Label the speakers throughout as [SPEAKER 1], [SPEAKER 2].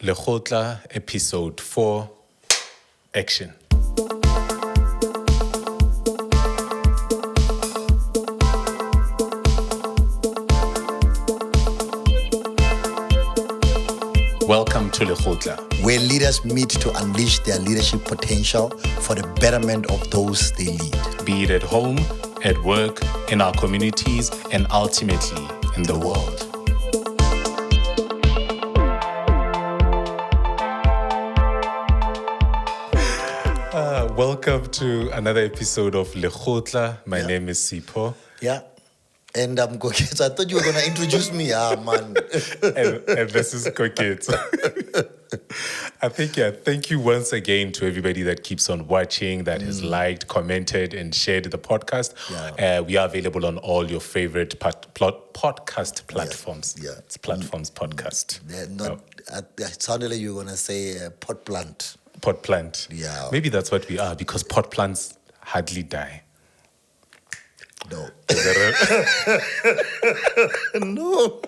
[SPEAKER 1] Lekgotla, episode 4, action. Welcome to Lekgotla,
[SPEAKER 2] where leaders meet to unleash their leadership potential for the betterment of those they lead.
[SPEAKER 1] be it at home, at work, in our communities, and ultimately in the world. Welcome to another episode of Lekgotla. My name is Sipho.
[SPEAKER 2] Yeah. And I'm Koketso. I thought you were going to introduce me. Man.
[SPEAKER 1] and this is Koketso. Thank you once again to everybody that keeps on watching, that has liked, commented, and shared the podcast.
[SPEAKER 2] Yeah.
[SPEAKER 1] We are available on all your favorite podcast platforms.
[SPEAKER 2] Yeah.
[SPEAKER 1] It's platforms podcast.
[SPEAKER 2] They're not, it sounded like you were going to say pot plant.
[SPEAKER 1] Pot plant.
[SPEAKER 2] Yeah.
[SPEAKER 1] Maybe that's what we are, because pot plants hardly die.
[SPEAKER 2] No.
[SPEAKER 1] Is that right?
[SPEAKER 2] No.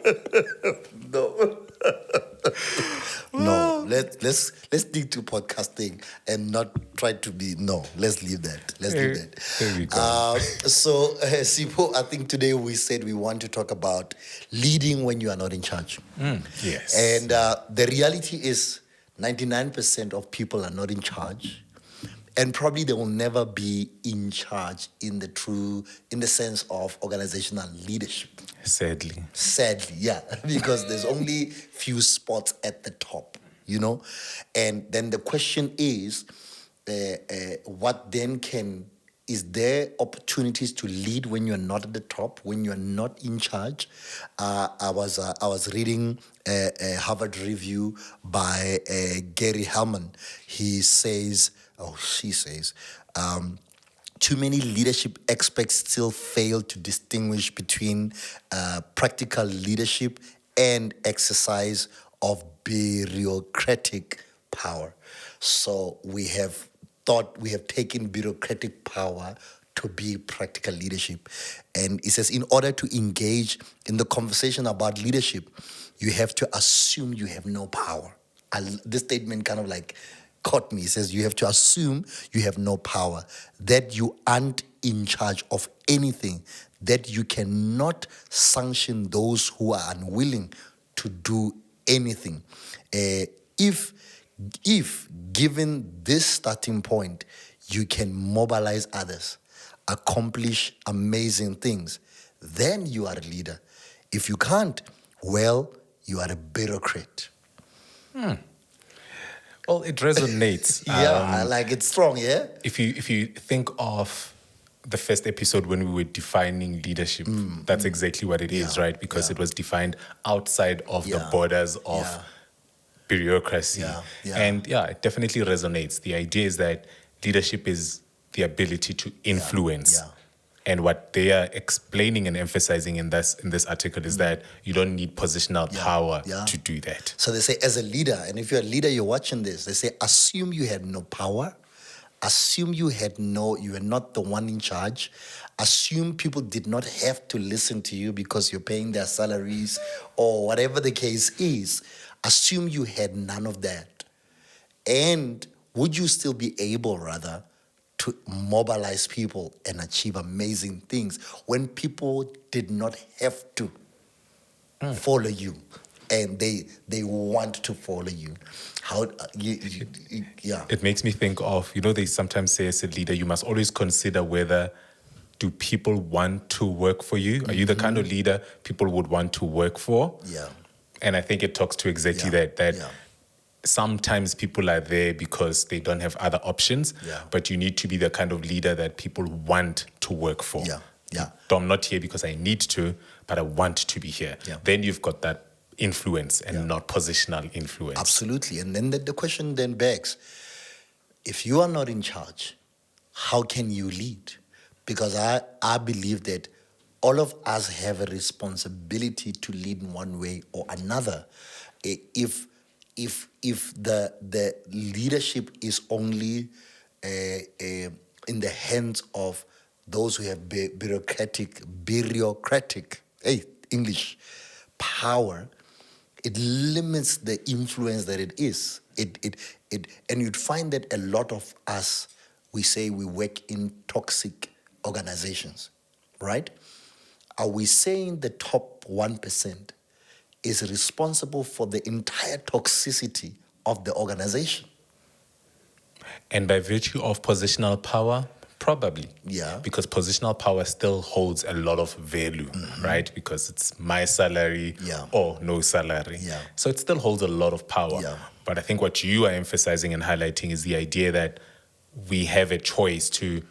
[SPEAKER 2] No. Let's stick to podcasting and not try to be. No, let's leave that.
[SPEAKER 1] There we go.
[SPEAKER 2] Sipo, I think today we said we want to talk about leading when you are not in charge.
[SPEAKER 1] Yes.
[SPEAKER 2] And the reality is 99% of people are not in charge. And probably they will never be in charge in the sense of organizational leadership.
[SPEAKER 1] Sadly,
[SPEAKER 2] yeah, because there's only few spots at the top, And then the question is, is there opportunities to lead when you're not at the top, when you're not in charge? I was reading a Harvard review by Gary Hellman. She says, too many leadership experts still fail to distinguish between practical leadership and exercise of bureaucratic power. So we have taken bureaucratic power to be practical leadership. And it says, in order to engage in the conversation about leadership, you have to assume you have no power. This statement kind of like caught me. It says you have to assume you have no power, that you aren't in charge of anything, that you cannot sanction those who are unwilling to do anything. If given this starting point, you can mobilize others, accomplish amazing things, then you are a leader. If you can't, well, you are a bureaucrat.
[SPEAKER 1] well, it resonates.
[SPEAKER 2] It's strong, yeah?
[SPEAKER 1] If you think of the first episode when we were defining leadership, that's exactly what it is, right? Because it was defined outside of the borders of bureaucracy. And it definitely resonates. The idea is that leadership is the ability to influence. And what they are explaining and emphasizing in this article is that you don't need positional power to do that.
[SPEAKER 2] So they say, as a leader, and if you're a leader, you're watching this, they say, assume you had no power. Assume you were not the one in charge. Assume people did not have to listen to you because you're paying their salaries or whatever the case is. Assume you had none of that. And would you still be able, rather, to mobilize people and achieve amazing things when people did not have to follow you and they want to follow you?
[SPEAKER 1] It makes me think of, they sometimes say as a leader, you must always consider whether do people want to work for you? Are you the kind of leader people would want to work for?
[SPEAKER 2] Yeah.
[SPEAKER 1] And I think it talks to exactly that sometimes people are there because they don't have other options, but you need to be the kind of leader that people want to work for. I'm not here because I need to, but I want to be here. Then you've got that influence and not positional influence.
[SPEAKER 2] Absolutely. And then the question then begs, if you are not in charge, how can you lead? Because I believe that all of us have a responsibility to lead in one way or another. If the leadership is only in the hands of those who have bureaucratic power, it limits the influence that it is. And you'd find that a lot of us, we say we work in toxic organizations, right? Are we saying the top 1% is responsible for the entire toxicity of the organization?
[SPEAKER 1] And by virtue of positional power, probably.
[SPEAKER 2] Yeah.
[SPEAKER 1] Because positional power still holds a lot of value, right? Because it's my salary
[SPEAKER 2] Yeah.
[SPEAKER 1] or no salary.
[SPEAKER 2] Yeah.
[SPEAKER 1] So it still holds a lot of power.
[SPEAKER 2] Yeah.
[SPEAKER 1] But I think what you are emphasizing and highlighting is the idea that we have a choice to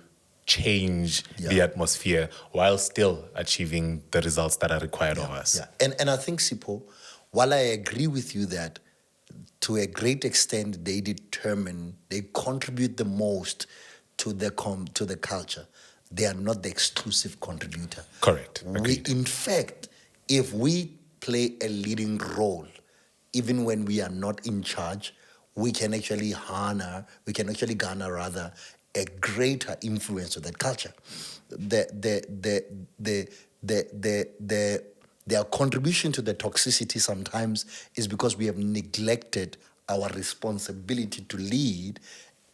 [SPEAKER 1] change the
[SPEAKER 2] Yeah.
[SPEAKER 1] atmosphere while still achieving the results that are required of us.
[SPEAKER 2] Yeah. And I think, Sipo, while I agree with you that to a great extent they contribute the most to the culture, they are not the exclusive contributor.
[SPEAKER 1] Correct.
[SPEAKER 2] We,
[SPEAKER 1] Agreed.
[SPEAKER 2] in fact, if we play a leading role, even when we are not in charge, we can actually garner rather a greater influence of that culture. Their contribution to the toxicity sometimes is because we have neglected our responsibility to lead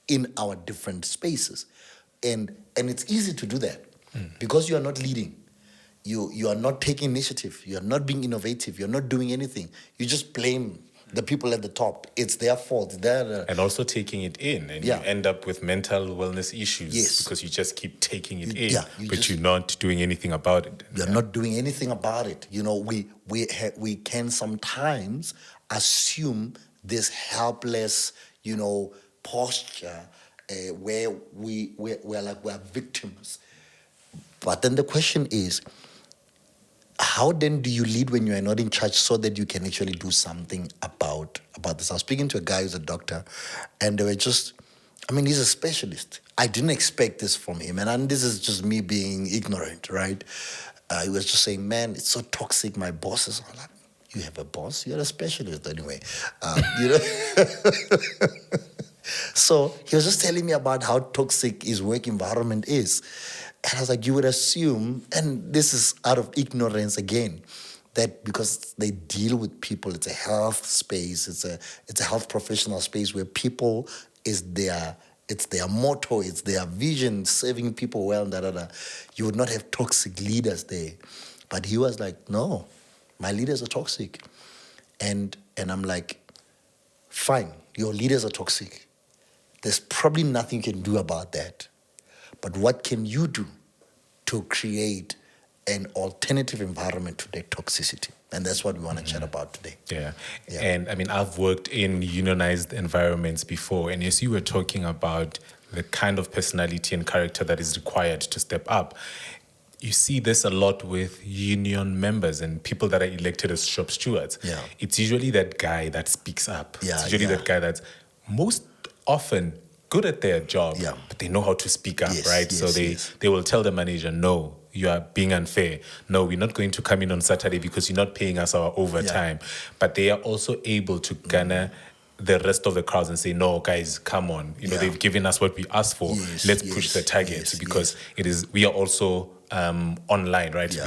[SPEAKER 2] in our different spaces. And it's easy to do that because you are not leading. You are not taking initiative. You are not being innovative. You're not doing anything. You just blame the people at the top. It's their fault.
[SPEAKER 1] And also taking it in. And you end up with mental wellness issues because you just keep taking it in, but you're not doing anything about it.
[SPEAKER 2] You're not doing anything about it. You know, we can sometimes assume this helpless, posture where we're victims. But then the question is, how then do you lead when you are not in charge so that you can actually do something about this? I was speaking to a guy who's a doctor, and they were he's a specialist. I didn't expect this from him, and this is just me being ignorant, right? He was just saying, man, it's so toxic. My boss is like, you have a boss? You're a specialist anyway. So he was just telling me about how toxic his work environment is. And I was like, you would assume, and this is out of ignorance again, that because they deal with people, it's a health space, it's a health professional space where people it's their motto, it's their vision, serving people well, you would not have toxic leaders there. But he was like, no, my leaders are toxic. And I'm like, fine, your leaders are toxic. There's probably nothing you can do about that. But what can you do to create an alternative environment to that toxicity? And that's what we want to chat about today.
[SPEAKER 1] Yeah. And I've worked in unionized environments before. And as you were talking about the kind of personality and character that is required to step up, you see this a lot with union members and people that are elected as shop stewards.
[SPEAKER 2] Yeah.
[SPEAKER 1] It's usually that guy that speaks up.
[SPEAKER 2] Yeah,
[SPEAKER 1] it's usually that guy that's most often good at their job, but they know how to speak up, right? So they will tell the manager, no, you are being unfair. No, we're not going to come in on Saturday because you're not paying us our overtime. But they are also able to garner the rest of the crowds and say, no, guys, come on. They've given us what we asked for. Let's push the target because we are also online, right?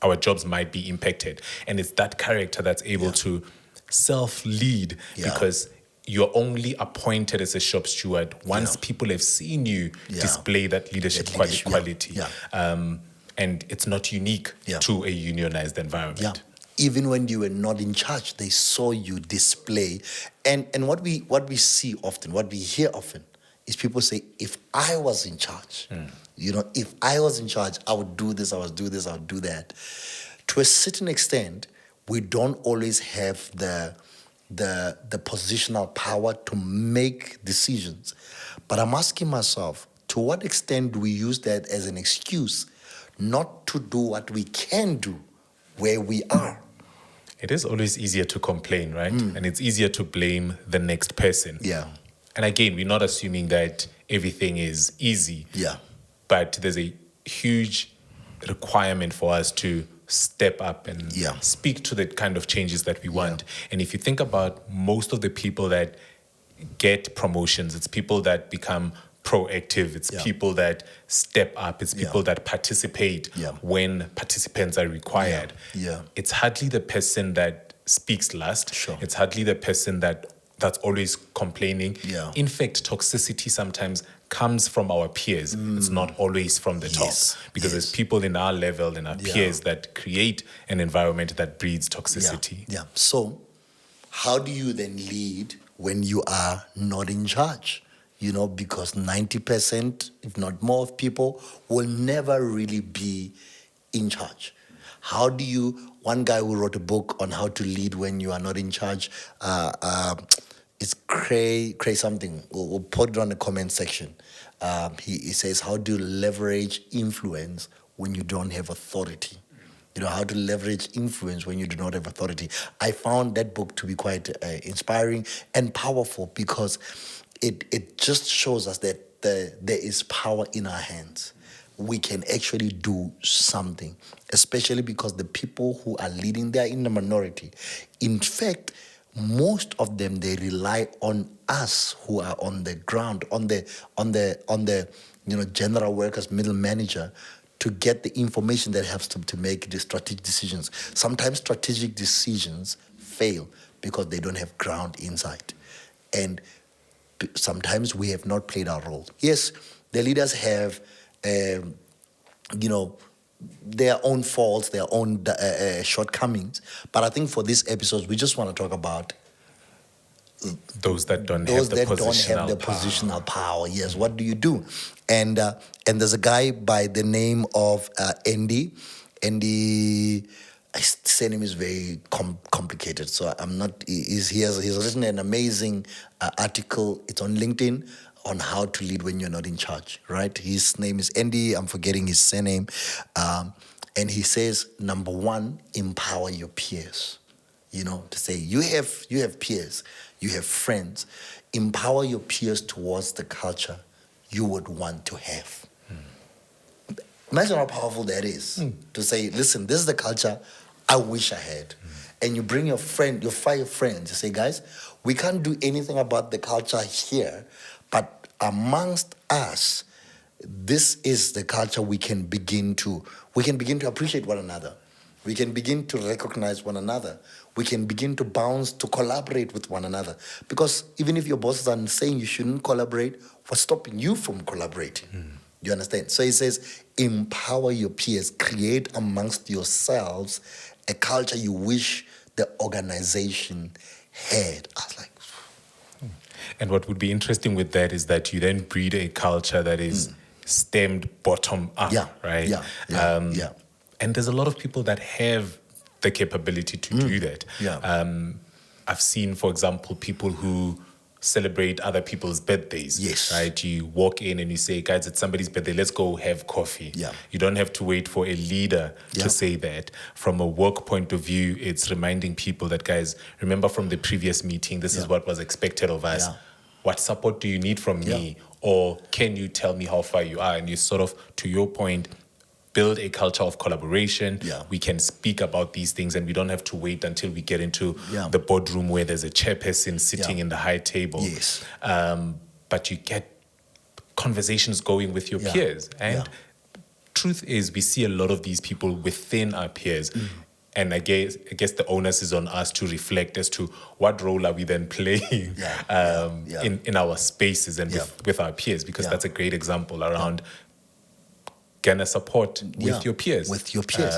[SPEAKER 1] Our jobs might be impacted. And it's that character that's able to self-lead because you're only appointed as a shop steward once people have seen you display that leadership quality. And it's not unique to a unionized environment.
[SPEAKER 2] Even when you were not in charge, they saw you display. And what we see often, what we hear often, is people say, if I was in charge, if I was in charge, I would do this, I would do this, I would do that. To a certain extent, we don't always have the positional power to make decisions. But I'm asking myself, to what extent do we use that as an excuse not to do what we can do where we are?
[SPEAKER 1] It is always easier to complain, right? And it's easier to blame the next person.
[SPEAKER 2] Yeah.
[SPEAKER 1] And again, we're not assuming that everything is easy.
[SPEAKER 2] Yeah.
[SPEAKER 1] But there's a huge requirement for us to step up and speak to the kind of changes that we want. And if you think about most of the people that get promotions, it's people that become proactive, it's people that step up, it's people that participate when participants are required. It's hardly the person that speaks last.
[SPEAKER 2] Sure.
[SPEAKER 1] It's hardly the person that's always complaining.
[SPEAKER 2] Yeah.
[SPEAKER 1] In fact, toxicity sometimes comes from our peers. It's not always from the
[SPEAKER 2] Yes,
[SPEAKER 1] top, because
[SPEAKER 2] yes.
[SPEAKER 1] there's people in our level and our
[SPEAKER 2] Yeah.
[SPEAKER 1] peers that create an environment that breeds toxicity.
[SPEAKER 2] Yeah. So, how do you then lead when you are not in charge? Because 90%, if not more, of people will never really be in charge. How do you? One guy who wrote a book on how to lead when you are not in charge. It's Cray something. We'll put it on the comment section. He says, how do you leverage influence when you don't have authority? How to leverage influence when you do not have authority. I found that book to be quite inspiring and powerful, because it just shows us that there is power in our hands. We can actually do something, especially because the people who are leading, they are in the minority. In fact, most of them, they rely on us who are on the ground, on the general workers, middle manager, to get the information that helps them to make the strategic decisions. Sometimes strategic decisions fail because they don't have ground insight. And sometimes we have not played our role. Yes, the leaders have, their own faults, their own shortcomings. But I think for this episode, we just want to talk about
[SPEAKER 1] Those that don't
[SPEAKER 2] those
[SPEAKER 1] have the
[SPEAKER 2] that don't have the
[SPEAKER 1] power.
[SPEAKER 2] positional power. Yes, what do you do? And there's a guy by the name of Andy. Andy, his surname is very complicated, so I'm not. He has written an amazing article. It's on LinkedIn on how to lead when you're not in charge. Right? His name is Andy. I'm forgetting his surname, and he says, number one, empower your peers. To say you have peers, you have friends. Empower your peers towards the culture you would want to have. Imagine how powerful that is, to say, listen, this is the culture I wish I had. And you bring your 5 friends, you say, guys, we can't do anything about the culture here, but amongst us, this is the culture we can begin to appreciate one another. We can begin to recognize one another. We can begin to to collaborate with one another. Because even if your bosses are saying you shouldn't collaborate, what's stopping you from collaborating? You understand? So he says, empower your peers, create amongst yourselves a culture you wish the organization had. I was like,
[SPEAKER 1] And what would be interesting with that is that you then breed a culture that is stemmed bottom up, right?
[SPEAKER 2] Yeah.
[SPEAKER 1] And there's a lot of people that have the capability to do that. I've seen, for example, people who celebrate other people's birthdays.
[SPEAKER 2] Yes.
[SPEAKER 1] Right? You walk in and you say, guys, it's somebody's birthday, let's go have coffee.
[SPEAKER 2] Yeah.
[SPEAKER 1] You don't have to wait for a leader to say that. From a work point of view, it's reminding people that, guys, remember from the previous meeting, this is what was expected of us.
[SPEAKER 2] Yeah.
[SPEAKER 1] What support do you need from me? Or can you tell me how far you are? And you sort of, to your point, build a culture of collaboration. We can speak about these things and we don't have to wait until we get into the boardroom where there's a chairperson sitting in the high table.
[SPEAKER 2] Yes.
[SPEAKER 1] But you get conversations going with your peers. And truth is, we see a lot of these people within our peers. And I guess the onus is on us to reflect as to what role are we then playing in our spaces and with our peers, because that's a great example around Gonna support with your peers.
[SPEAKER 2] With your peers.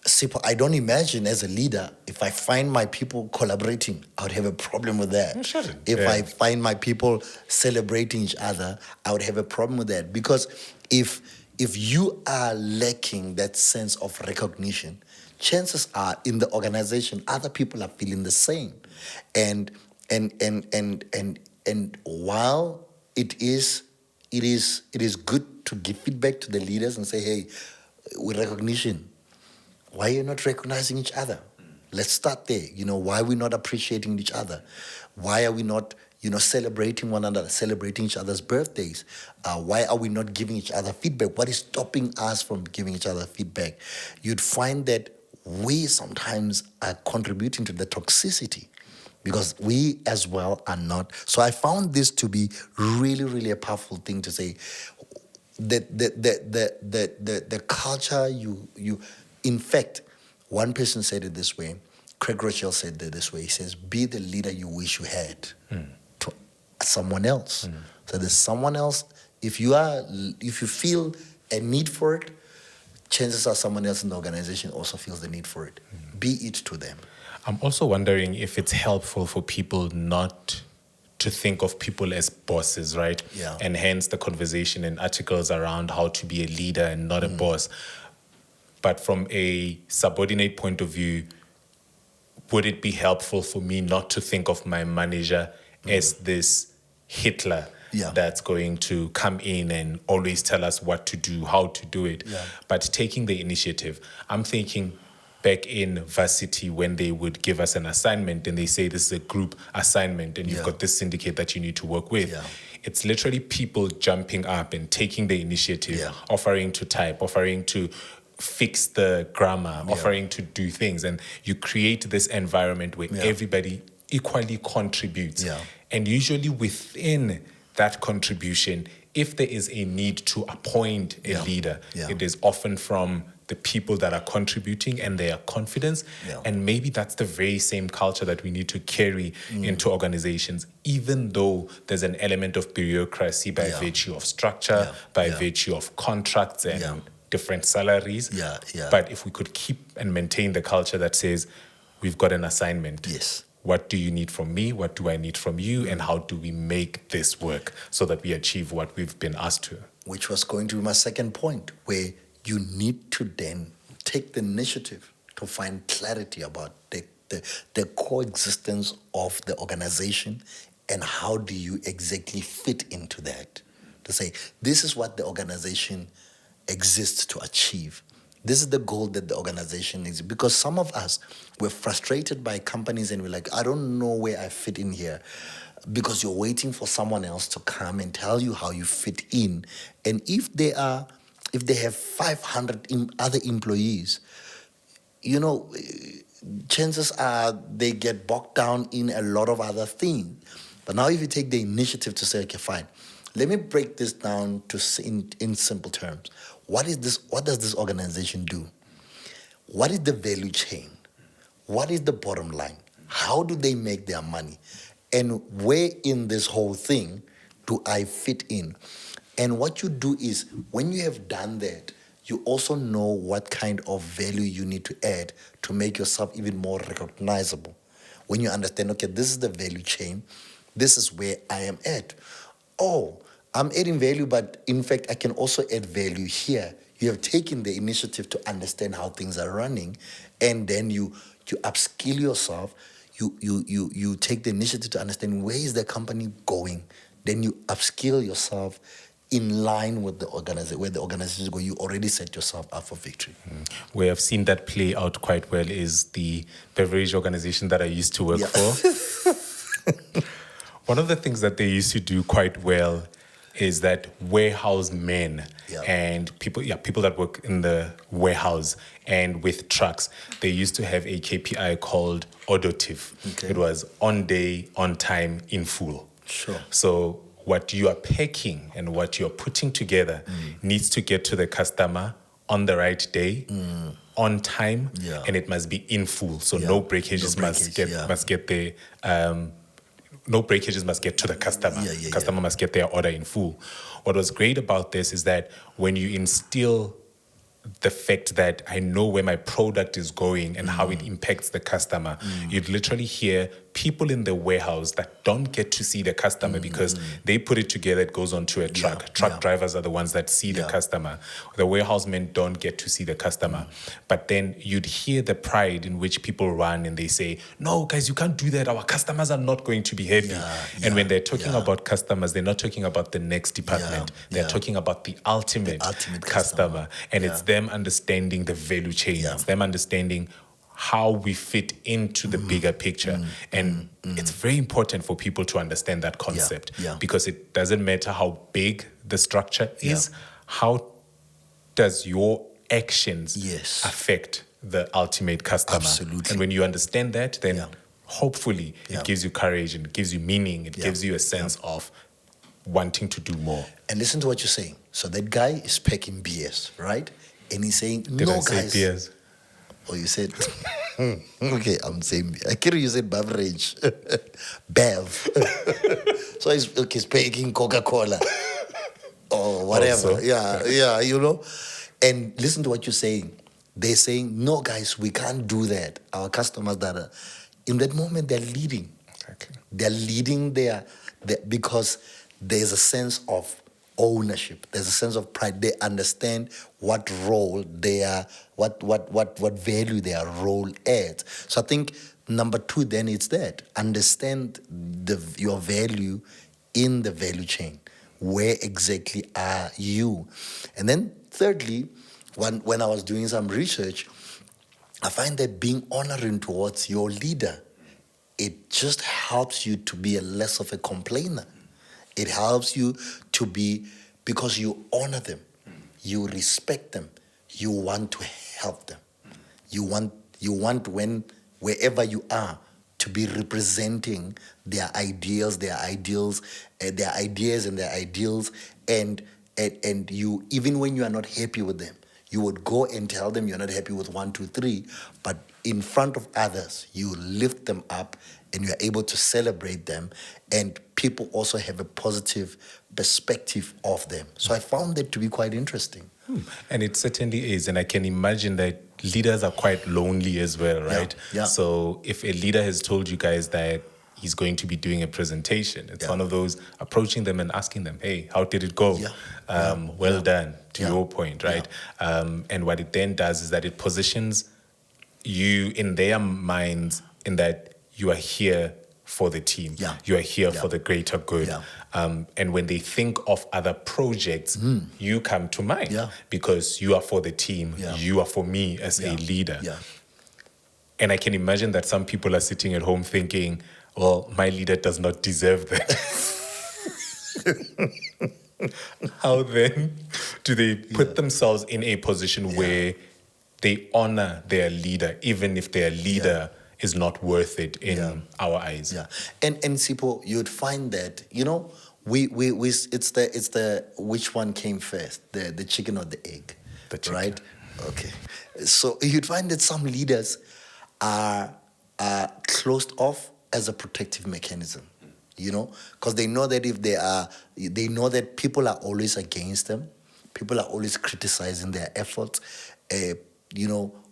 [SPEAKER 2] Sipo, I don't imagine as a leader, if I find my people collaborating, I would have a problem with that. If I find my people celebrating each other, I would have a problem with that. Because if you are lacking that sense of recognition, chances are in the organization, other people are feeling the same. And while it is good to give feedback to the leaders and say, hey, with recognition, why are you not recognizing each other? Let's start there. Why are we not appreciating each other? Why are we not, celebrating one another, celebrating each other's birthdays? Why are we not giving each other feedback? What is stopping us from giving each other feedback? You'd find that we sometimes are contributing to the toxicity, because we as well are not. So I found this to be really, really a powerful thing to say. The culture you in fact, one person said it this way: Craig Rochelle said it this way. He says, be the leader you wish you had to someone else. So there's someone else. If you feel a need for it, chances are someone else in the organization also feels the need for it. Be it to them.
[SPEAKER 1] I'm also wondering if it's helpful for people not to think of people as bosses, right?
[SPEAKER 2] Yeah.
[SPEAKER 1] And hence the conversation and articles around how to be a leader and not a boss. But from a subordinate point of view, would it be helpful for me not to think of my manager as this Hitler that's going to come in and always tell us what to do, how to do it, but taking the initiative? I'm thinking back in varsity when they would give us an assignment and they say this is a group assignment and you've got this syndicate that you need to work with. It's literally people jumping up and taking the initiative, offering to type, offering to fix the grammar, offering to do things. And you create this environment where everybody equally contributes. And usually within that contribution, if there is a need to appoint a leader, it is often from the people that are contributing and their confidence. And maybe that's the very same culture that we need to carry into organizations, even though there's an element of bureaucracy by virtue of structure, by virtue of contracts and different salaries. But if we could keep and maintain the culture that says, we've got an assignment. What do you need from me? What do I need from you? And how do we make this work so that we achieve what we've been asked to?
[SPEAKER 2] Which was going to be my second point, where you need to then take the initiative to find clarity about the coexistence of the organization and how do you exactly fit into that. To say, this is what the organization exists to achieve. This is the goal that the organization is. Because some of us were frustrated by companies and we're like, I don't know where I fit in here. Because you're waiting for someone else to come and tell you how you fit in. And if they have 500 other employees, chances are they get bogged down in a lot of other things. But now if you take the initiative to say, okay, fine, let me break this down in simple terms. What is this? What does this organization do? What is the value chain? What is the bottom line? How do they make their money? And where in this whole thing do I fit in? And what you do is, when you have done that, you also know what kind of value you need to add to make yourself even more recognizable. When you understand, okay, this is the value chain, this is where I am at. Oh, I'm adding value, but in fact, I can also add value here. You have taken the initiative to understand how things are running, and then you upskill yourself. You take the initiative to understand where is the company going. Then you upskill yourself in line with the organization, where the organization is going. You already set yourself up for victory.
[SPEAKER 1] Where I've seen that play out quite well is the beverage organization that I used to work for. One of the things that they used to do quite well is that warehouse men and people that work in the warehouse and with trucks, they used to have a KPI called auditive. It was on day, on time, in full.
[SPEAKER 2] Sure.
[SPEAKER 1] So what you are packing and what you're putting together needs to get to the customer on the right day, on time, and it must be in full. So no breakages must get there. No breakages must get to the customer. Customer must get their order in full. What was great about this is that when you instill the fact that I know where my product is going and how it impacts the customer, you'd literally hear people in the warehouse that don't get to see the customer because they put it together, it goes onto a truck. Truck drivers are the ones that see the customer. The warehouse men don't get to see the customer. But then you'd hear the pride in which people run and they say, no, guys, you can't do that. Our customers are not going to be happy. And when they're talking about customers, they're not talking about the next department. They're talking about the ultimate customer. And it's them understanding the value chain. It's them understanding how we fit into the bigger picture. And it's very important for people to understand that concept because it doesn't matter how big the structure is, how does your actions affect the ultimate customer?
[SPEAKER 2] Absolutely.
[SPEAKER 1] And when you understand that, then hopefully it gives you courage and it gives you meaning. It gives you a sense of wanting to do more.
[SPEAKER 2] And listen to what you're saying. So that guy is packing BS, right? And he's saying,
[SPEAKER 1] Did I say beers?
[SPEAKER 2] Or you said, okay, I'm saying, I care you said beverage. Bev. So it's okay, speaking Coca-Cola or whatever.
[SPEAKER 1] Also,
[SPEAKER 2] Yeah, you know. And listen to what you're saying. They're saying, no, guys, we can't do that. Our customers that are, in that moment, they're leading.
[SPEAKER 1] exactly.
[SPEAKER 2] They're leading because there's a sense of ownership. There's a sense of pride. They understand what role they are, what value their role adds. So I think number two, then it's that understand your value in the value chain. Where exactly are you? And then thirdly, when I was doing some research, I find that being honoring towards your leader, it just helps you to be a less of a complainer. It helps you to be, because you honor them, you respect them, you want to help them. You want when wherever you are to be representing their ideals, their ideas and their ideals, and you, even when you are not happy with them, you would go and tell them you're not happy with one, two, three, but in front of others, you lift them up and you're able to celebrate them, and people also have a positive perspective of them. So I found that to be quite interesting.
[SPEAKER 1] And it certainly is. And I can imagine that leaders are quite lonely as well, right?
[SPEAKER 2] yeah.
[SPEAKER 1] So if a leader has told you guys that he's going to be doing a presentation, it's
[SPEAKER 2] Yeah.
[SPEAKER 1] one of those approaching them and asking them, hey, how did it go? Well done, to your point, right? And what it then does is that it positions you in their minds in that you are here for the team.
[SPEAKER 2] Yeah.
[SPEAKER 1] You are here
[SPEAKER 2] Yeah.
[SPEAKER 1] for the greater good.
[SPEAKER 2] Yeah.
[SPEAKER 1] And when they think of other projects, you come to mind
[SPEAKER 2] Yeah.
[SPEAKER 1] because you are for the team.
[SPEAKER 2] Yeah.
[SPEAKER 1] You are for me as a leader.
[SPEAKER 2] Yeah.
[SPEAKER 1] And I can imagine that some people are sitting at home thinking, well, my leader does not deserve that. How then do they put themselves in a position where they honor their leader, even if their leader is not worth it in our eyes?
[SPEAKER 2] Yeah, and Sipo, you'd find that we it's the which one came first, the chicken or the egg,
[SPEAKER 1] The chicken.
[SPEAKER 2] right? Okay, so you'd find that some leaders are closed off as a protective mechanism, because they know that they know that people are always against them, people are always criticizing their efforts.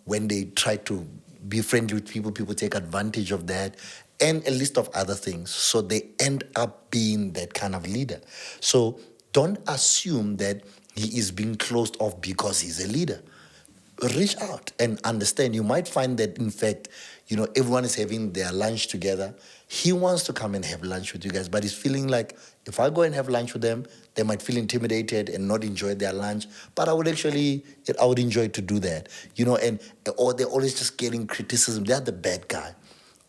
[SPEAKER 2] When they try to be friendly with people, people take advantage of that, and a list of other things. So they end up being that kind of leader. So don't assume that he is being closed off because he's a leader. Reach out and understand. You might find that, in fact, everyone is having their lunch together. He wants to come and have lunch with you guys, but he's feeling like, if I go and have lunch with them, they might feel intimidated and not enjoy their lunch. But I would enjoy to do that, or they're always just getting criticism. They're the bad guy.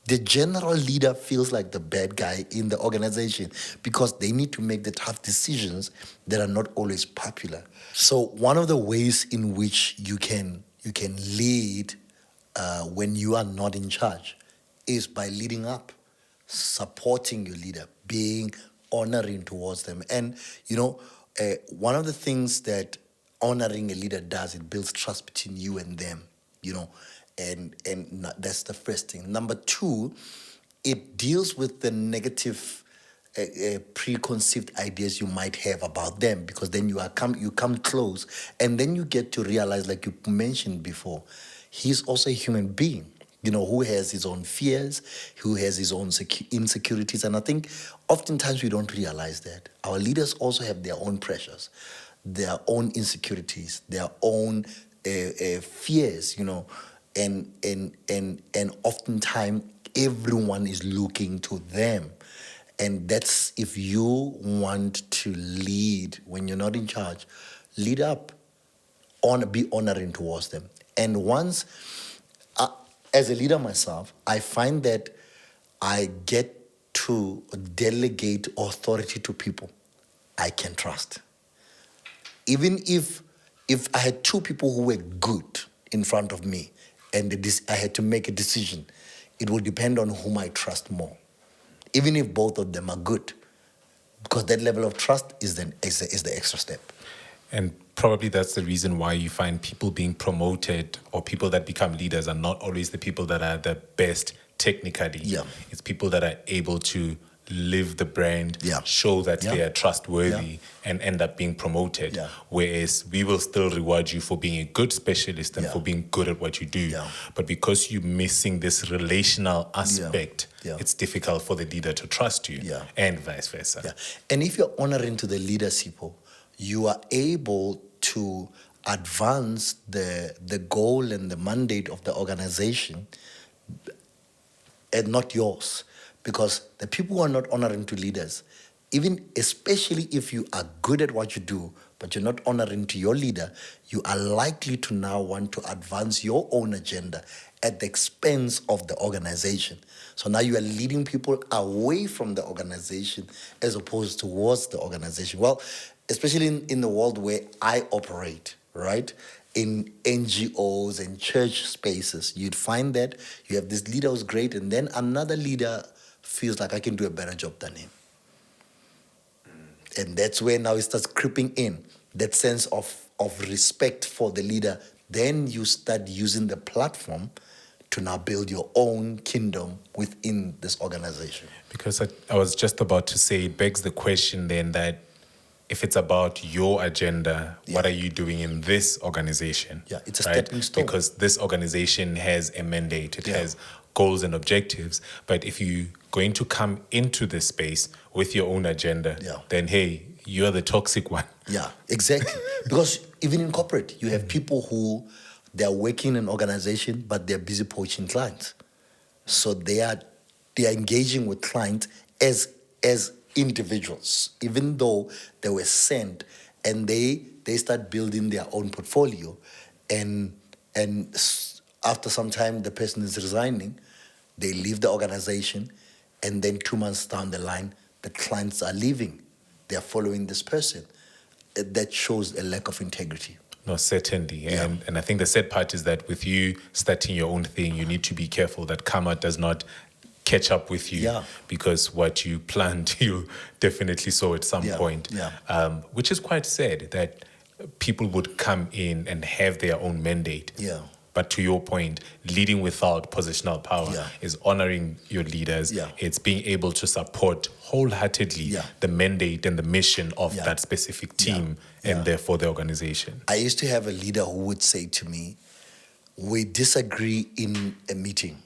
[SPEAKER 2] The general leader feels like the bad guy in the organization because they need to make the tough decisions that are not always popular. So one of the ways in which you can lead when you are not in charge is by leading up, supporting your leader, being honoring towards them. And one of the things that honoring a leader does, it builds trust between you and them. And that's the first thing. Number two, it deals with the negative preconceived ideas you might have about them, because then you come close, and then you get to realize, like you mentioned before, he's also a human being, who has his own fears, who has his own insecurities. And I think oftentimes we don't realize that our leaders also have their own pressures, their own insecurities, their own fears, and oftentimes everyone is looking to them. And that's, if you want to lead when you're not in charge, lead up, be honoring towards them. And once, as a leader myself, I find that I get to delegate authority to people I can trust. Even if I had two people who were good in front of me, and I had to make a decision, it will depend on whom I trust more. Even if both of them are good, because that level of trust is the extra step.
[SPEAKER 1] And probably that's the reason why you find people being promoted or people that become leaders are not always the people that are the best technically.
[SPEAKER 2] Yeah.
[SPEAKER 1] It's people that are able to live the brand,
[SPEAKER 2] Yeah.
[SPEAKER 1] show that
[SPEAKER 2] Yeah.
[SPEAKER 1] they are trustworthy, and end up being promoted.
[SPEAKER 2] Yeah.
[SPEAKER 1] Whereas we will still reward you for being a good specialist and
[SPEAKER 2] Yeah.
[SPEAKER 1] for being good at what you do.
[SPEAKER 2] Yeah.
[SPEAKER 1] But because you're missing this relational aspect,
[SPEAKER 2] Yeah.
[SPEAKER 1] it's difficult for the leader to trust you,
[SPEAKER 2] Yeah.
[SPEAKER 1] and vice versa.
[SPEAKER 2] Yeah. And if you're honoring to the leadership, you are able to advance the goal and the mandate of the organization and not yours. Because the people who are not honoring to leaders, even especially if you are good at what you do, but you're not honoring to your leader, you are likely to now want to advance your own agenda at the expense of the organization. So now you are leading people away from the organization as opposed towards the organization. Well, especially in the world where I operate, right? In NGOs and church spaces, you'd find that you have this leader who's great, and then another leader feels like I can do a better job than him. And that's where now it starts creeping in, that sense of respect for the leader. Then you start using the platform to now build your own kingdom within this organization.
[SPEAKER 1] Because I was just about to say, it begs the question then that if it's about your agenda, what are you doing in this organization?
[SPEAKER 2] Yeah, it's a stepping stone.
[SPEAKER 1] Because this organization has a mandate, it has goals and objectives. But if you're going to come into this space with your own agenda, then hey, you're the toxic one.
[SPEAKER 2] Yeah, exactly. Because even in corporate, you have people who they're working in an organization, but they're busy poaching clients. So they are engaging with clients as individuals, even though they were sent, and they start building their own portfolio, and after some time the person is resigning, they leave the organization, and then 2 months down the line the clients are leaving. They are following this person. That shows a lack of integrity.
[SPEAKER 1] No, certainly. And I think the sad part is that with you starting your own thing, you need to be careful that karma does not catch up with you, because what you plant, you definitely sow at some point, which is quite sad that people would come in and have their own mandate. But to your point, leading without positional power is honoring your leaders. It's being able to support wholeheartedly the mandate and the mission of that specific team and therefore the organization.
[SPEAKER 2] I used to have a leader who would say to me, we disagree in a meeting,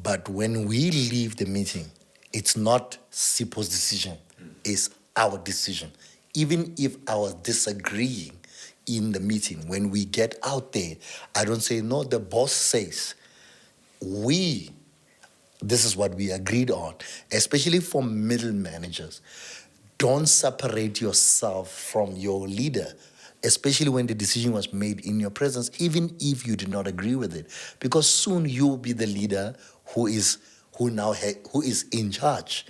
[SPEAKER 2] but when we leave the meeting, it's not Sipo's decision, it's our decision. Even if I was disagreeing in the meeting, when we get out there, I don't say, no, the boss says, this is what we agreed on, especially for middle managers. Don't separate yourself from your leader, especially when the decision was made in your presence, even if you did not agree with it, because soon you will be the leader who is in charge,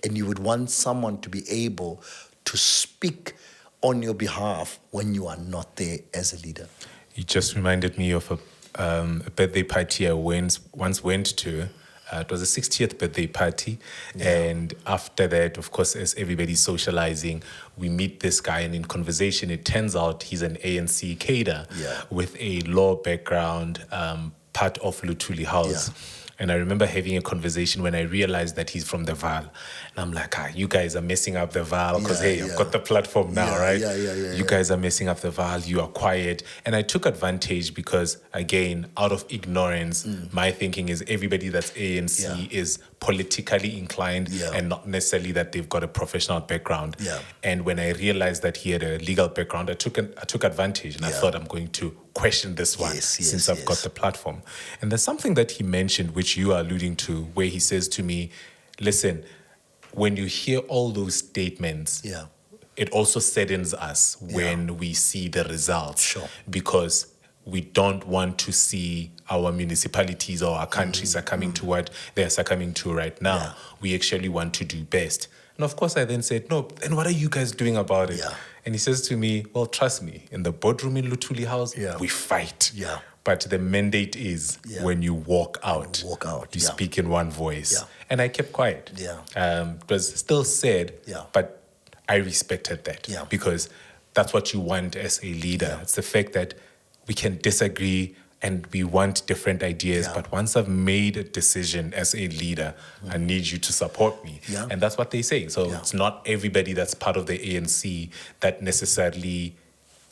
[SPEAKER 2] and you would want someone to be able to speak on your behalf when you are not there as a leader.
[SPEAKER 1] You just reminded me of a birthday party I once went to. It was a 60th birthday party. And after that, of course, as everybody's socializing, we meet this guy, and in conversation, it turns out he's an ANC cadre with a law background, part of Luthuli House. And I remember having a conversation when I realized that he's from the Val. And I'm like, you guys are messing up the Val because, hey, I've got the platform now, right? You guys are messing up the Val. You are quiet. And I took advantage because, again, out of ignorance, my thinking is everybody that's ANC is politically inclined and not necessarily that they've got a professional background. And when I realized that he had a legal background, I took advantage, and I thought, I'm going to question this one since I've got the platform. And there's something that he mentioned, which you are alluding to, where he says to me, listen, when you hear all those statements, it also saddens us when we see the results, because we don't want to see our municipalities or our countries succumbing to what they're succumbing to right now. We actually want to do best. And of course, I then said, no, then what are you guys doing about it? And he says to me, well, trust me, in the boardroom in Luthuli House, we fight. But the mandate is when you walk out, you speak in one voice. And I kept quiet. It was still said, but I respected that because that's what you want as a leader.
[SPEAKER 2] Yeah.
[SPEAKER 1] It's the fact that we can disagree and we want different ideas,
[SPEAKER 2] Yeah.
[SPEAKER 1] but once I've made a decision as a leader, I need you to support me.
[SPEAKER 2] Yeah.
[SPEAKER 1] And that's what they say. So
[SPEAKER 2] Yeah.
[SPEAKER 1] it's not everybody that's part of the ANC that necessarily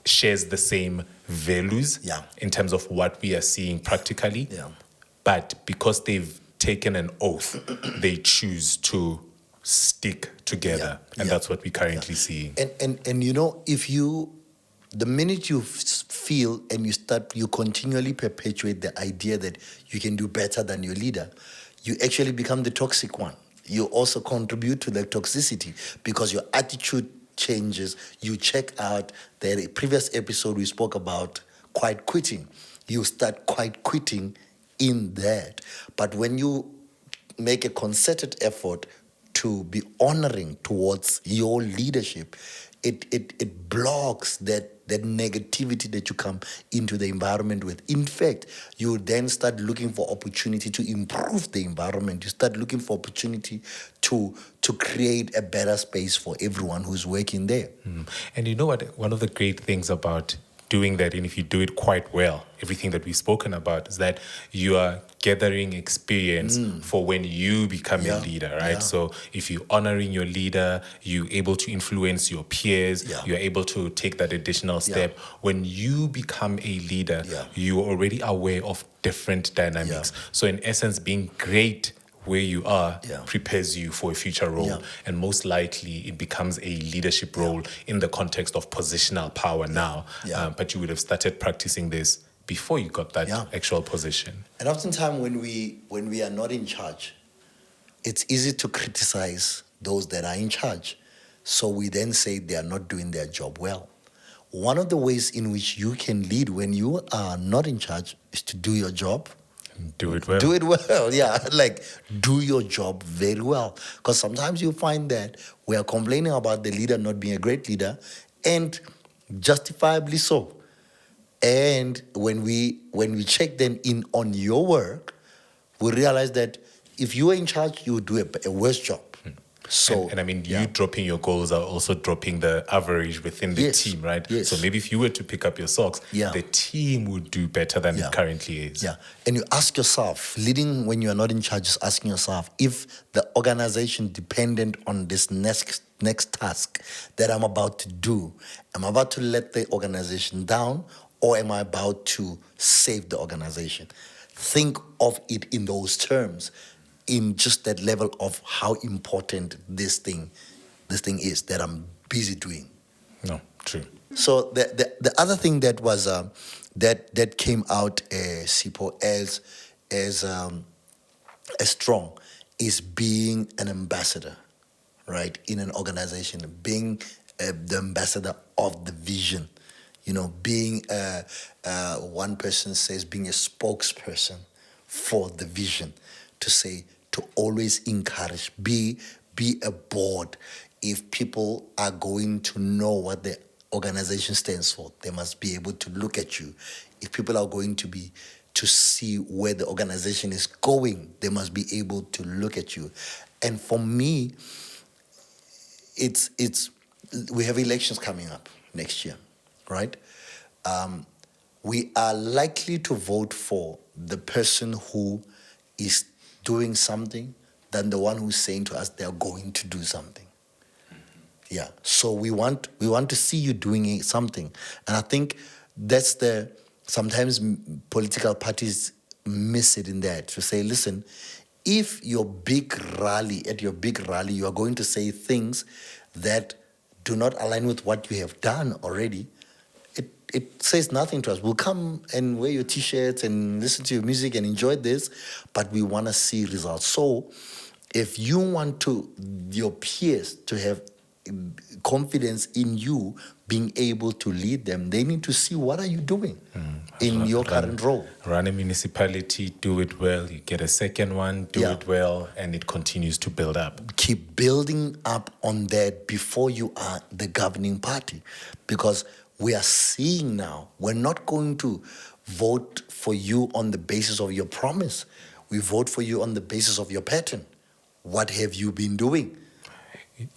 [SPEAKER 1] shares the same values
[SPEAKER 2] Yeah.
[SPEAKER 1] in terms of what we are seeing practically.
[SPEAKER 2] Yeah.
[SPEAKER 1] But because they've taken an oath, they choose to stick together.
[SPEAKER 2] Yeah.
[SPEAKER 1] And
[SPEAKER 2] Yeah.
[SPEAKER 1] that's what we're currently seeing.
[SPEAKER 2] And you know, the minute you feel and you continually perpetuate the idea that you can do better than your leader, you actually become the toxic one. You also contribute to the toxicity because your attitude changes. You check out the previous episode we spoke about quiet quitting. You start quiet quitting in that. But when you make a concerted effort to be honoring towards your leadership, it blocks that negativity that you come into the environment with. In fact, you then start looking for opportunity to improve the environment. You start looking for opportunity to create a better space for everyone who's working there.
[SPEAKER 1] And you know what? One of the great things about doing that, and if you do it quite well, everything that we've spoken about is that you are gathering experience for when you become a
[SPEAKER 2] Yeah,
[SPEAKER 1] leader, right?
[SPEAKER 2] yeah.
[SPEAKER 1] So if you're honoring your leader, you're able to influence your peers,
[SPEAKER 2] Yeah.
[SPEAKER 1] you're able to take that additional step. When you become a leader,
[SPEAKER 2] Yeah.
[SPEAKER 1] you're already aware of different dynamics.
[SPEAKER 2] Yeah.
[SPEAKER 1] So in essence, being great where you are
[SPEAKER 2] Yeah.
[SPEAKER 1] prepares you for a future role.
[SPEAKER 2] Yeah.
[SPEAKER 1] And most likely it becomes a leadership role in the context of positional power now.
[SPEAKER 2] Yeah.
[SPEAKER 1] But you would have started practicing this before you got that
[SPEAKER 2] Yeah.
[SPEAKER 1] actual position.
[SPEAKER 2] And oftentimes when we are not in charge, it's easy to criticize those that are in charge. So we then say they are not doing their job well. One of the ways in which you can lead when you are not in charge is to do your job.
[SPEAKER 1] Do it well.
[SPEAKER 2] Do it well, yeah. Like, do your job very well. Because sometimes you find that we are complaining about the leader not being a great leader, and justifiably so. And when we check then in on your work, we realize that if you were in charge, you would do a worse job. So,
[SPEAKER 1] And I mean, you dropping your goals are also dropping the average within the
[SPEAKER 2] Yes,
[SPEAKER 1] team, right?
[SPEAKER 2] yes.
[SPEAKER 1] So maybe if you were to pick up your socks,
[SPEAKER 2] Yeah.
[SPEAKER 1] the team would do better than it currently is.
[SPEAKER 2] Yeah. And you ask yourself, leading when you are not in charge, is asking yourself, if the organization dependent on this next task that I'm about to do, am I about to let the organization down, or am I about to save the organization? Think of it in those terms, in just that level of how important this thing is that I'm busy doing.
[SPEAKER 1] No, true.
[SPEAKER 2] So the other thing that was that came out, Sipo, as strong, is being an ambassador, right, in an organization, being the ambassador of the vision. You know, being one person says being a spokesperson for the vision, to always encourage, be a board. If people are going to know what the organization stands for, they must be able to look at you. If people are going to see where the organization is going, they must be able to look at you. And for me, it's we have elections coming up next year, right? We are likely to vote for the person who is doing something than the one who's saying to us they are going to do something. Yeah. So we want to see you doing something, and I think that's sometimes political parties miss it in that, to say, listen, if at your big rally, you are going to say things that do not align with what you have done already, it says nothing to us. We'll come and wear your T-shirts and listen to your music and enjoy this, but we want to see results. So if you want your peers to have confidence in you being able to lead them, they need to see what are you doing in your current role.
[SPEAKER 1] Run a municipality, do it well. You get a second one, do it well, and it continues to build up.
[SPEAKER 2] Keep building up on that before you are the governing party, because we are seeing now, we're not going to vote for you on the basis of your promise. We vote for you on the basis of your pattern. What have you been doing?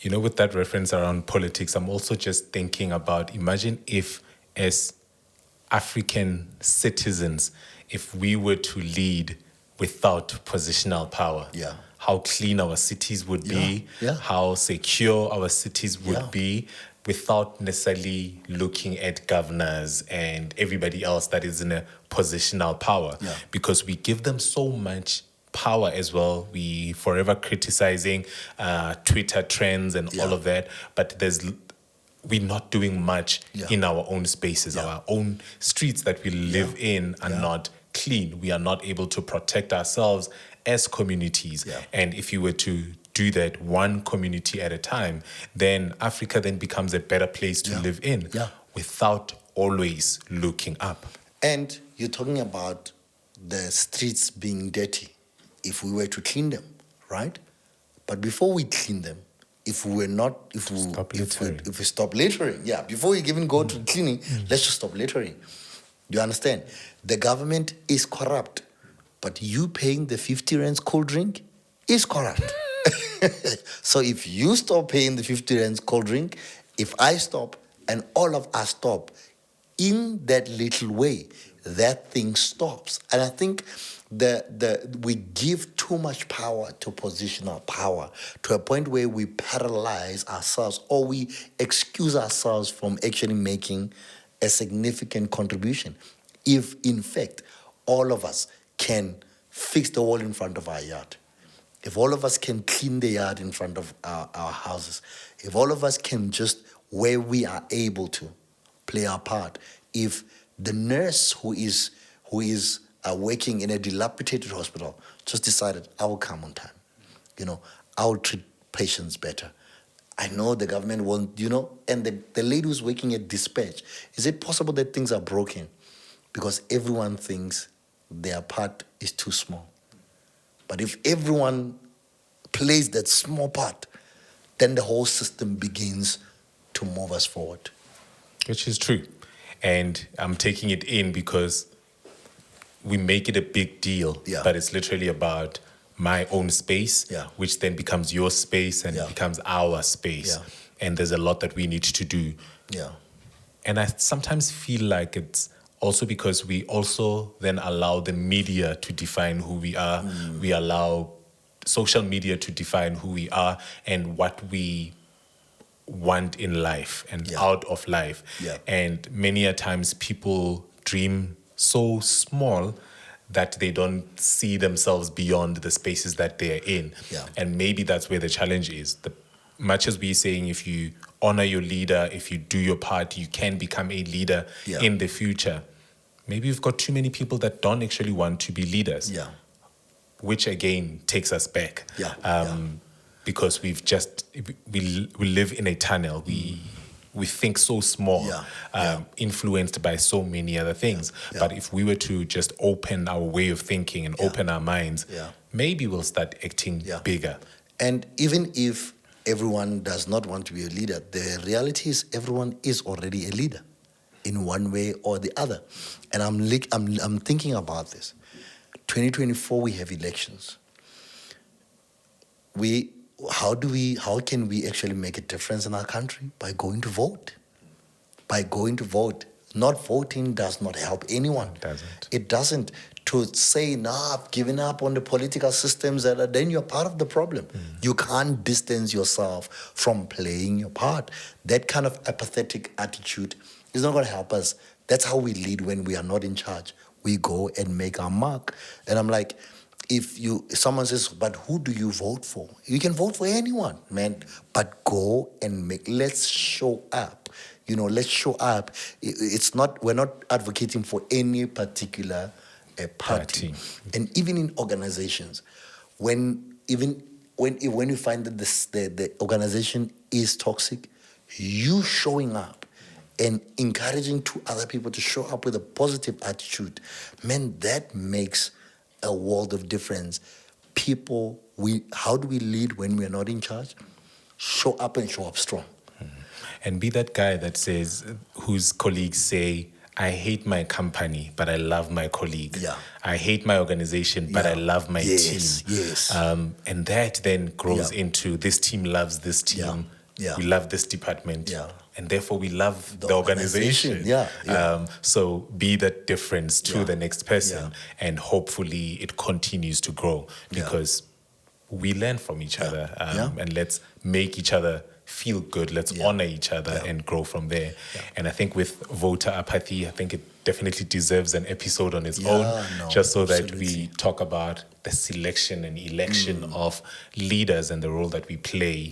[SPEAKER 1] You know, with that reference around politics, I'm also just thinking about, imagine if, as African citizens, if we were to lead without positional power,
[SPEAKER 2] Yeah.
[SPEAKER 1] how clean our cities would be,
[SPEAKER 2] Yeah.
[SPEAKER 1] how secure our cities would
[SPEAKER 2] Yeah.
[SPEAKER 1] be, without necessarily looking at governors and everybody else that is in a positional power,
[SPEAKER 2] Yeah.
[SPEAKER 1] because we give them so much power as well. We forever criticizing Twitter trends and all
[SPEAKER 2] Yeah.
[SPEAKER 1] of that, but we're not doing much
[SPEAKER 2] Yeah.
[SPEAKER 1] in our own spaces.
[SPEAKER 2] Yeah.
[SPEAKER 1] Our own streets that we live in are
[SPEAKER 2] Yeah.
[SPEAKER 1] not clean. We are not able to protect ourselves as communities.
[SPEAKER 2] Yeah.
[SPEAKER 1] And if you were to do that one community at a time, then Africa then becomes a better place to
[SPEAKER 2] Yeah.
[SPEAKER 1] live in,
[SPEAKER 2] Yeah.
[SPEAKER 1] without always looking up.
[SPEAKER 2] And you're talking about the streets being dirty if we were to clean them, right? But before we clean them, if we
[SPEAKER 1] Stop littering.
[SPEAKER 2] if we stop littering, yeah, before we even go to cleaning, let's just stop littering. You understand? The government is corrupt, but you paying the 50 rands cold drink is corrupt. So if you stop paying the 50 rands cold drink, if I stop and all of us stop, in that little way, that thing stops. And I think we give too much power to positional power to a point where we paralyze ourselves or we excuse ourselves from actually making a significant contribution. If in fact all of us can fix the wall in front of our yard, if all of us can clean the yard in front of our houses, if all of us can just, where we are able to, play our part, if the nurse who is working in a dilapidated hospital just decided, I will come on time, I will treat patients better. I know the government won't, and the lady who's working at dispatch, is it possible that things are broken? Because everyone thinks their part is too small. But if everyone plays that small part, then the whole system begins to move us forward.
[SPEAKER 1] Which is true. And I'm taking it in because we make it a big deal,
[SPEAKER 2] Yeah.
[SPEAKER 1] but it's literally about my own space,
[SPEAKER 2] Yeah.
[SPEAKER 1] which then becomes your space and
[SPEAKER 2] Yeah.
[SPEAKER 1] it becomes our space.
[SPEAKER 2] Yeah.
[SPEAKER 1] And there's a lot that we need to do.
[SPEAKER 2] Yeah.
[SPEAKER 1] And I sometimes feel like it's also because we also then allow the media to define who we are. We allow social media to define who we are and what we want in life and
[SPEAKER 2] Yeah.
[SPEAKER 1] out of life.
[SPEAKER 2] Yeah.
[SPEAKER 1] And many a times people dream so small that they don't see themselves beyond the spaces that they're in.
[SPEAKER 2] Yeah.
[SPEAKER 1] And maybe that's where the challenge is. Much as we're saying, if you honor your leader, if you do your part, you can become a leader
[SPEAKER 2] Yeah.
[SPEAKER 1] in the future. Maybe we've got too many people that don't actually want to be leaders,
[SPEAKER 2] Yeah.
[SPEAKER 1] which again takes us back.
[SPEAKER 2] Yeah.
[SPEAKER 1] Because we live in a tunnel. We think so small, influenced by so many other things.
[SPEAKER 2] Yeah.
[SPEAKER 1] But if we were to just open our way of thinking and open our minds, maybe we'll start acting bigger.
[SPEAKER 2] And even if everyone does not want to be a leader, the reality is everyone is already a leader in one way or the other. And I'm thinking about this. 2024, we have elections. How can we actually make a difference in our country? By going to vote. By going to vote. Not voting does not help anyone.
[SPEAKER 1] It doesn't.
[SPEAKER 2] It doesn't. To say, I've given up on the political systems, then you're part of the problem. You can't distance yourself from playing your part. That kind of apathetic attitude is not going to help us. That's how we lead when we are not in charge. We go and make our mark. And I'm like, if someone says, but who do you vote for? You can vote for anyone, man. But go and let's show up. Let's show up. We're not advocating for any particular party. And even in organizations, when you find that the organization is toxic, you showing up and encouraging two other people to show up with a positive attitude, man, that makes a world of difference. How do we lead when we're not in charge? Show up and show up strong.
[SPEAKER 1] And be that guy that says, whose colleagues say, I hate my company, but I love my colleague.
[SPEAKER 2] Yeah.
[SPEAKER 1] I hate my organization, but I love my
[SPEAKER 2] Yes,
[SPEAKER 1] team.
[SPEAKER 2] yes.
[SPEAKER 1] And that then grows
[SPEAKER 2] Yeah.
[SPEAKER 1] into this team loves this team.
[SPEAKER 2] Yeah.
[SPEAKER 1] We love this department.
[SPEAKER 2] Yeah.
[SPEAKER 1] And therefore we love the organization.
[SPEAKER 2] Yeah.
[SPEAKER 1] So be that difference to
[SPEAKER 2] Yeah.
[SPEAKER 1] the next person. And hopefully it continues to grow because we learn from each other. And let's make each other feel good. Let's honor each other and grow from there. And I think with voter apathy, I think it definitely deserves an episode on its own, just so that we talk about the selection and election of leaders and the role that we play.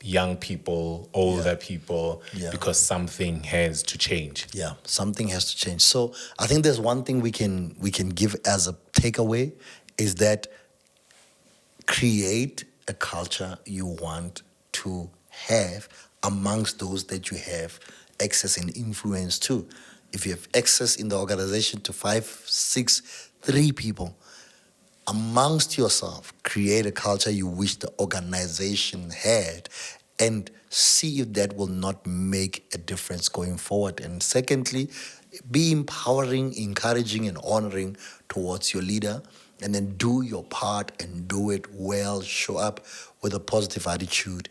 [SPEAKER 1] Young people, older people, because something has to change.
[SPEAKER 2] Yeah, something has to change. So I think there's one thing we can give as a takeaway is that create a culture you want to have amongst those that you have access and influence to. If you have access in the organization to 5, 6, 3 people, amongst yourself, create a culture you wish the organization had and see if that will not make a difference going forward. And secondly, be empowering, encouraging, and honoring towards your leader. And then do your part and do it well. Show up with a positive attitude.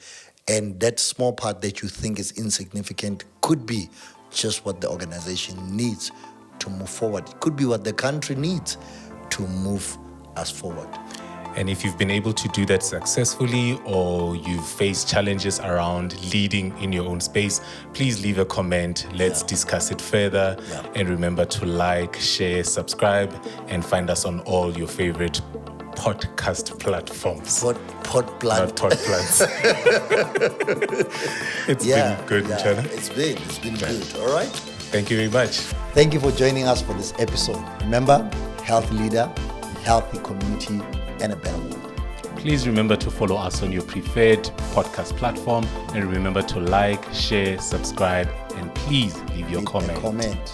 [SPEAKER 2] And that small part that you think is insignificant could be just what the organization needs to move forward. It could be what the country needs to move us forward.
[SPEAKER 1] And if you've been able to do that successfully or you've faced challenges around leading in your own space, please leave a comment. Let's discuss it further. And remember to like, share, subscribe, and find us on all your favorite podcast platforms.
[SPEAKER 2] Pot plant.
[SPEAKER 1] Not pot plants. It's been good, Chana.
[SPEAKER 2] It's been good. All right.
[SPEAKER 1] Thank you very much.
[SPEAKER 2] Thank you for joining us for this episode. Remember, healthy leader, healthy community, and a better world.
[SPEAKER 1] Please remember to follow us on your preferred podcast platform, and remember to like, share, subscribe, and please leave your comment.